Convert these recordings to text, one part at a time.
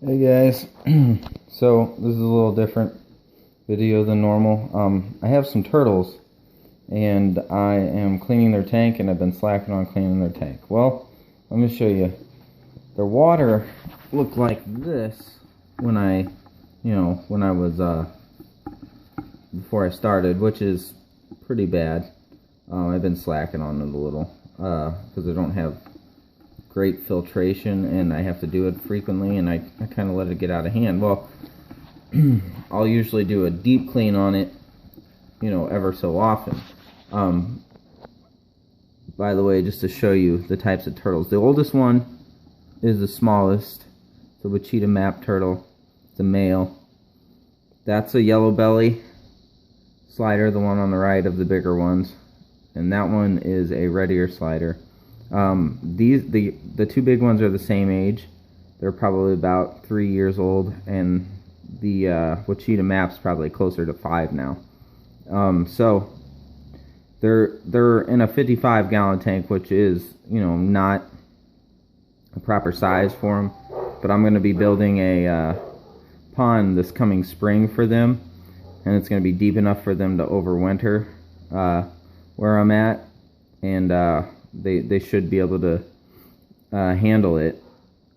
Hey guys, so this is a little different video than normal. I have some turtles and I am cleaning their tank, and I've been slacking on cleaning their tank. Well, let me show you. Their water looked like this when I was before I started, which is pretty bad. I've been slacking on it a little because I don't have great filtration and I have to do it frequently, and I kind of let it get out of hand. Well, I'll usually do a deep clean on it, ever so often. By the way, just to show you the types of turtles, the oldest one is the smallest. It's a Wichita map turtle. It's a male. That's a yellow belly slider, the one on the right of the bigger ones, and that one is a red ear slider. The two big ones are the same age. They're probably about 3 years old, and the Wichita map's probably closer to 5 now. So they're in a 55-gallon tank, which is not a proper size for them. But I'm going to be building a pond this coming spring for them, and it's going to be deep enough for them to overwinter where I'm at, and they should be able to handle it.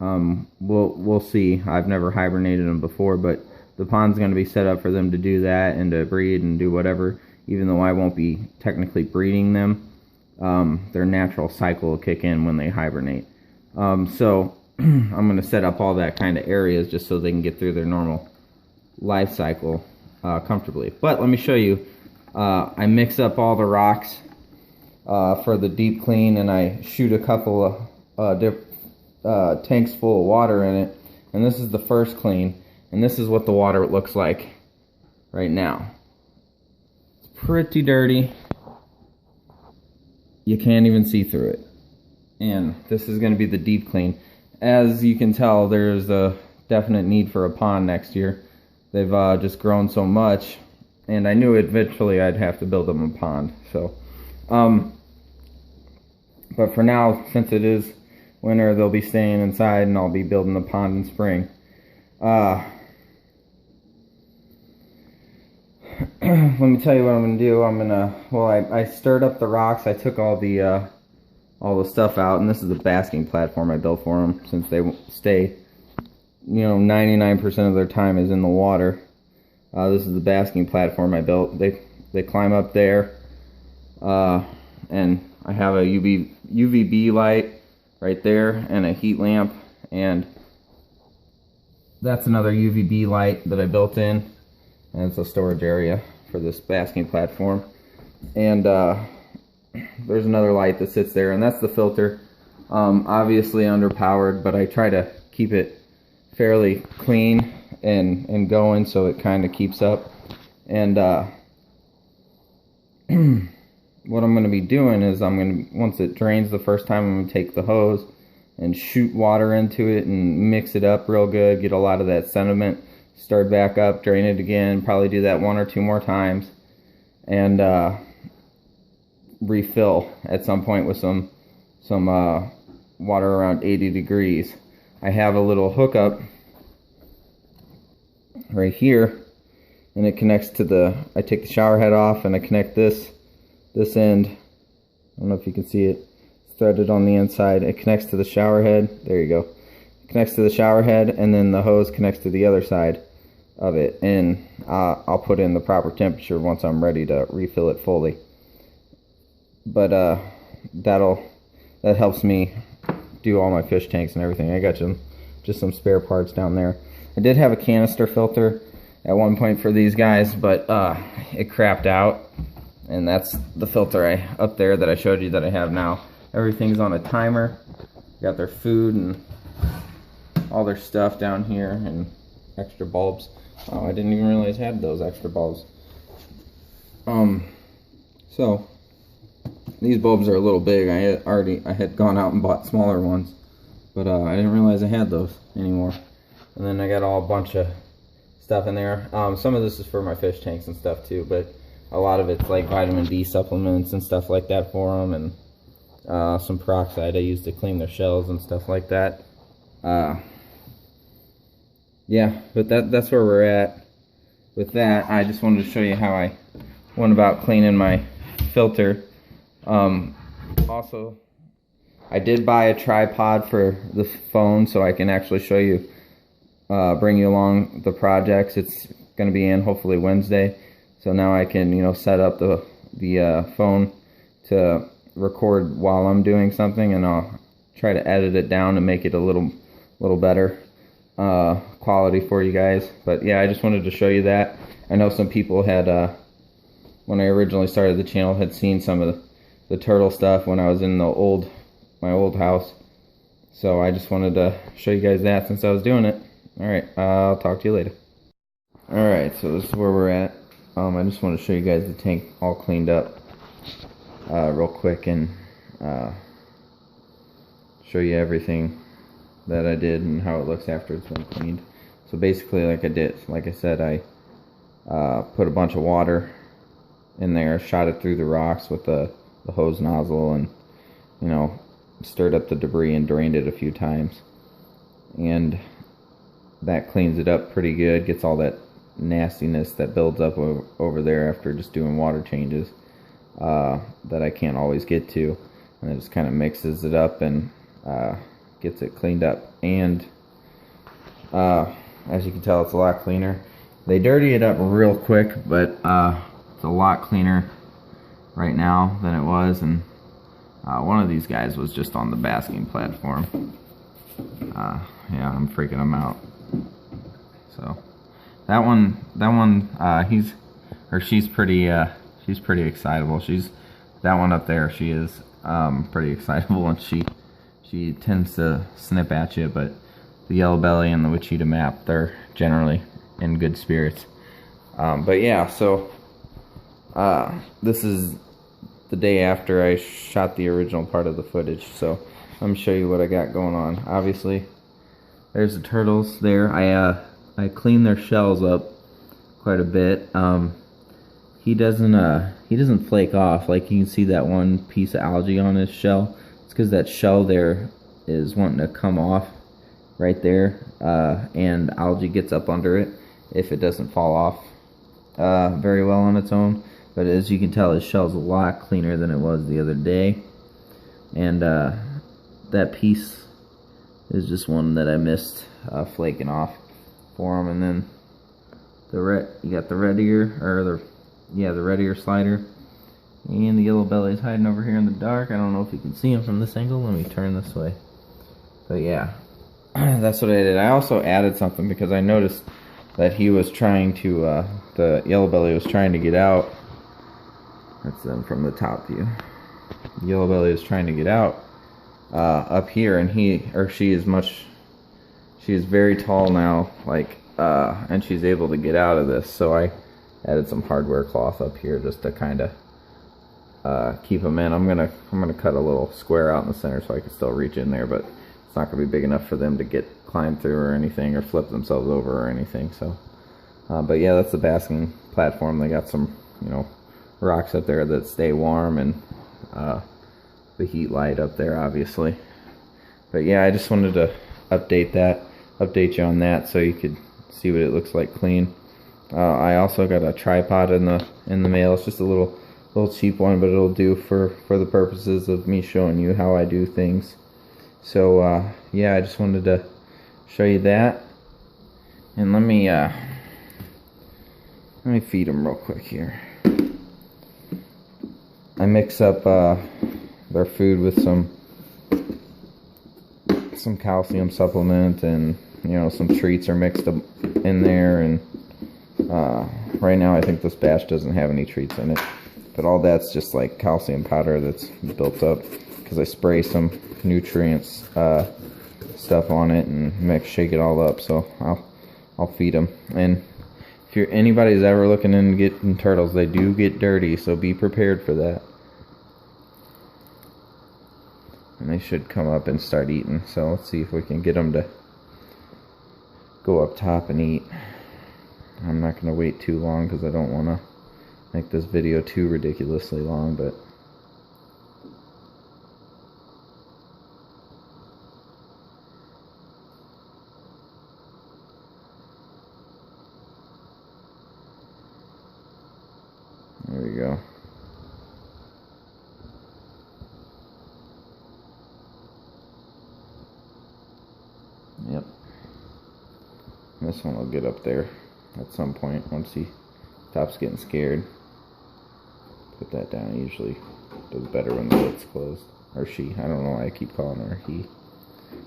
We'll see. I've never hibernated them before, but the pond's going to be set up for them to do that and to breed and do whatever, even though I won't be technically breeding them. Their natural cycle will kick in when they hibernate. So I'm going to set up all that kind of areas just so they can get through their normal life cycle comfortably. But let me show you. I mix up all the rocks for the deep clean, and I shoot a couple of tanks full of water in it. And this is the first clean, and this is what the water looks like right now. It's pretty dirty. You can't even see through it. And this is going to be the deep clean. As you can tell, there's a definite need for a pond next year. They've just grown so much, and I knew eventually I'd have to build them a pond. So, but for now, since it is winter, they'll be staying inside, and I'll be building the pond in spring. Let me tell you what I'm gonna do. I stirred up the rocks. I took all the stuff out, and this is the basking platform I built for them, since they stay, 99% of their time is in the water. This is the basking platform I built. They climb up there, and I have a UVB light right there and a heat lamp, and that's another UVB light that I built in, and it's a storage area for this basking platform. And there's another light that sits there, and that's the filter. Obviously underpowered, but I try to keep it fairly clean and going, so it kind of keeps up. And what I'm going to be doing is once it drains the first time, I'm going to take the hose and shoot water into it and mix it up real good, get a lot of that sediment stirred back up, drain it again, probably do that 1 or 2 more times, and refill at some point with some water around 80 degrees. I have a little hookup right here, and it connects to I take the shower head off, and I connect this end. I don't know if you can see it. It's threaded on the inside. It connects to the shower head. There you go. It connects to the shower head, and then the hose connects to the other side of it. And I'll put in the proper temperature once I'm ready to refill it fully. But that helps me do all my fish tanks and everything. I got just some spare parts down there. I did have a canister filter at one point for these guys, but it crapped out. And that's the filter up there that I showed you that I have now. Everything's on a timer. Got their food and all their stuff down here, and extra bulbs. Oh, I didn't even realize I had those extra bulbs. So these bulbs are a little big. I had gone out and bought smaller ones, but I didn't realize I had those anymore. And then I got a bunch of stuff in there. Some of this is for my fish tanks and stuff too, but a lot of it's like vitamin D supplements and stuff like that for them, and some peroxide I use to clean their shells and stuff like that. yeah, but that's where we're at. With that, I just wanted to show you how I went about cleaning my filter. Also, I did buy a tripod for the phone so I can actually show you, bring you along the projects. It's going to be in hopefully Wednesday, so now I can, you know, set up the phone to record while I'm doing something, and I'll try to edit it down and make it a little better quality for you guys. But yeah, I just wanted to show you that. I know some people had, when I originally started the channel, had seen some of the turtle stuff when I was in my old house. So I just wanted to show you guys that since I was doing it. Alright, I'll talk to you later. Alright, so this is where we're at. I just want to show you guys the tank all cleaned up real quick, and show you everything that I did and how it looks after it's been cleaned. So basically, like I said, I put a bunch of water in there, shot it through the rocks with the hose nozzle, and, you know, stirred up the debris and drained it a few times. And that cleans it up pretty good, gets all that nastiness that builds up over there after just doing water changes that I can't always get to. And it just kind of mixes it up and gets it cleaned up. And as you can tell, it's a lot cleaner. They dirty it up real quick, but it's a lot cleaner right now than it was. And one of these guys was just on the basking platform. Yeah, I'm freaking him out. So that one, she's pretty excitable. That one up there, she is pretty excitable, and she tends to snip at you. But the yellow belly and the Wichita map, they're generally in good spirits. But yeah, so this is the day after I shot the original part of the footage, so I'm gonna show you what I got going on. Obviously, there's the turtles there. I cleaned their shells up quite a bit. He doesn't flake off. Like, you can see that one piece of algae on his shell. It's because that shell there is wanting to come off right there, and algae gets up under it if it doesn't fall off very well on its own. But as you can tell, his shell's a lot cleaner than it was the other day. And that piece is just one that I missed flaking off for him. And then you got the red ear, or the red ear slider. And the yellow belly is hiding over here in the dark. I don't know if you can see him from this angle. Let me turn this way. But yeah, that's what I did. I also added something because I noticed that he was trying to, the yellow belly was trying to get out. That's them from the top view. The yellow belly is trying to get out up here, and she is very tall now, like, and she's able to get out of this. So I added some hardware cloth up here just to kind of keep them in. I'm gonna cut a little square out in the center so I can still reach in there, but it's not gonna be big enough for them to climb through or anything, or flip themselves over or anything. So, but yeah, that's the basking platform. They got some, you know, rocks up there that stay warm, and the heat light up there, obviously. But yeah, I just wanted to update you on that so you could see what it looks like clean. I also got a tripod in the mail. It's just a little cheap one, but it'll do for the purposes of me showing you how I do things. So yeah, I just wanted to show you that. And let me feed them real quick here. I mix up their food with some calcium supplement, and, you know, some treats are mixed up in there. And right now I think this batch doesn't have any treats in it, but all that's just like calcium powder that's built up because I spray some nutrients stuff on it and shake it all up. So I'll feed them. And if anybody's ever looking into getting turtles, they do get dirty, so be prepared for that. And they should come up and start eating. So let's see if we can get them to go up top and eat. I'm not going to wait too long because I don't want to make this video too ridiculously long, but Yep. This one will get up there at some point once he stops getting scared. Put that down. He usually does better when the lid's closed. Or she. I don't know why I keep calling her he.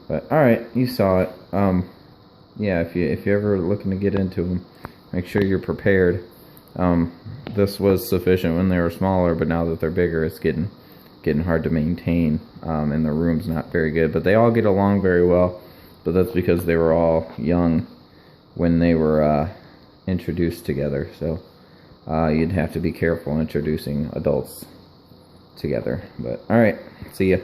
But alright, you saw it. Yeah, if you're ever looking to get into them, make sure you're prepared. This was sufficient when they were smaller, but now that they're bigger, it's getting hard to maintain, and the room's not very good. But they all get along very well, but that's because they were all young when they were introduced together. So you'd have to be careful introducing adults together. But alright, see ya.